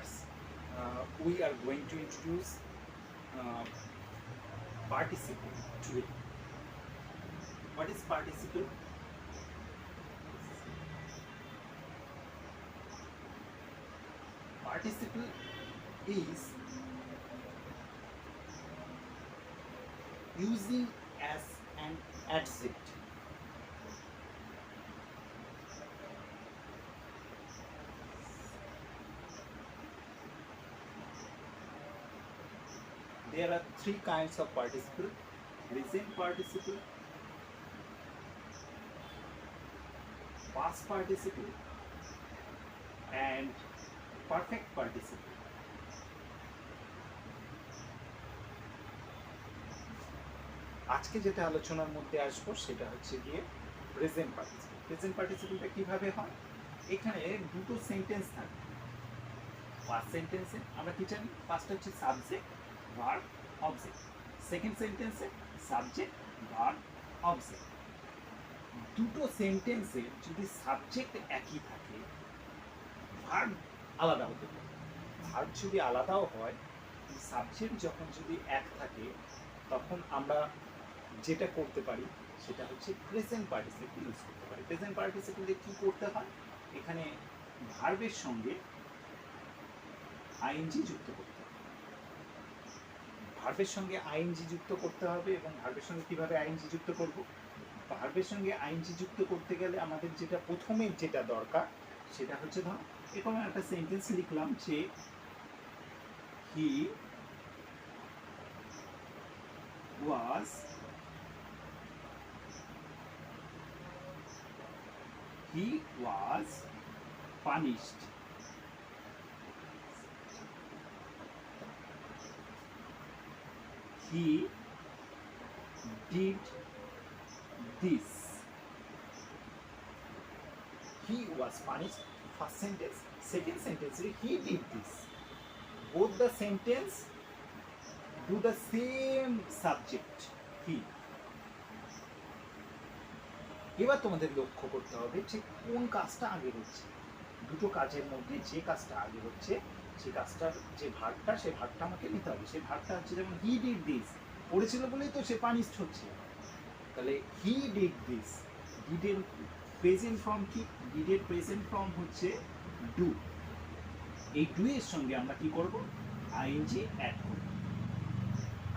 viewers, we are going to introduce participle today. What is participle? Participle is using as an adjective. There are three kinds of participle: present participle, past participle, and perfect participle. আজকে যেটা আলোচনার মধ্যে আসবো সেটা হচ্ছে গিয়ে present participle. Present পার্টিসিপলটা কিভাবে হয়? এখানে দুটো সেন্টেন্স থাকে। ফার্স্ট সেন্টেন্সে আমরা কি জানি? ফার্স্ট হচ্ছে সাবজেক্ট, ভার্ব, অবজেক্ট। সেকেন্ড সেন্টেন্সে সাবজেক্ট, ভার্ব, অবজেক্ট। দুটো সেন্টেন্সে যদি সাবজেক্ট একই থাকে, ভার্ব আলাদা হতে পারে। ভার্ব যদি আলাদাও হয়, সাবজেক্ট যখন যদি এক থাকে, তখন আমরা যেটা করতে পারি সেটা হচ্ছে প্রেজেন্ট পার্টিসিপল ইউজ করতে পারি। প্রেজেন্ট পার্টিসিপলে কি করতে হয়? এখানে ভার্বের সঙ্গে আইএনজি যুক্ত করতে হবে। ভার্বের সঙ্গে আইএনজি যুক্ত করতে হবে। এবং ভার্বের সঙ্গে কিভাবে আইএনজি যুক্ত করব? ভার্বের সঙ্গে আইএনজি যুক্ত করতে গেলে আমাদের যেটা প্রথমে যেটা দরকার সেটা হচ্ছে, ধরো এরকম একটা সেন্টেন্স লিখলাম যে হি was punished. He did this. He was punished. First sentence. Second sentence, he did this. Both the sentence do the same subject, he. এবার তোমাদের লক্ষ্য করতে হবে যে কোন কাজটা আগে হচ্ছে। দুটো কাজের মধ্যে যে কাজটা আগে হচ্ছে সেই কাজটার যে ভার্বটা, সেই ভার্বটা আমাকে নিতে হবে। সেই ভার্বটা হচ্ছে, যেমন হি ডিড দিস, করেছিল বলেই তো সে পানিশড হচ্ছে। তাহলে হি ডিড দিস, ডিডের প্রেজেন্ট ফর্ম কি? ডিডের প্রেজেন্ট ফর্ম হচ্ছে ডু। এই ডু এর সঙ্গে আমরা কি করব? আইএনজি অ্যাড করব।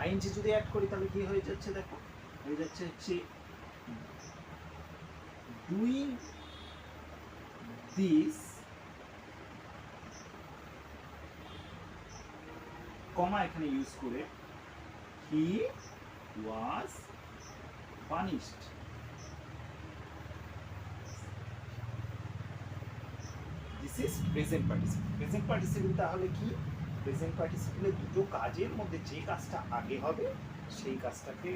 আইএনজি যদি অ্যাড করি তাহলে কি হয়ে যাচ্ছে? দেখো, হয়ে যাচ্ছে হচ্ছে ডুইং দিস, কমা এখানে ইউজ করে he was punished. This is present participle. Present participle তাহলে কি? প্রেজেন্ট পার্টিসিপলে দুটো কাজের মধ্যে যে কাজটা আগে হবে সেই কাজটাকে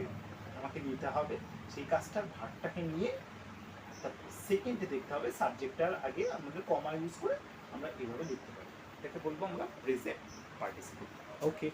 আমাকে নিতে হবে। সেই কাজটার ভার্বটাকে নিয়ে সেকেন্ডে দেখতে হবে, সাবজেক্টটার আগে আমাদের কমা ইউজ করে আমরা এভাবে লিখতে পারি। এটাকে বলবো আমরা প্রেজেন্ট পার্টিসিপল। ওকে।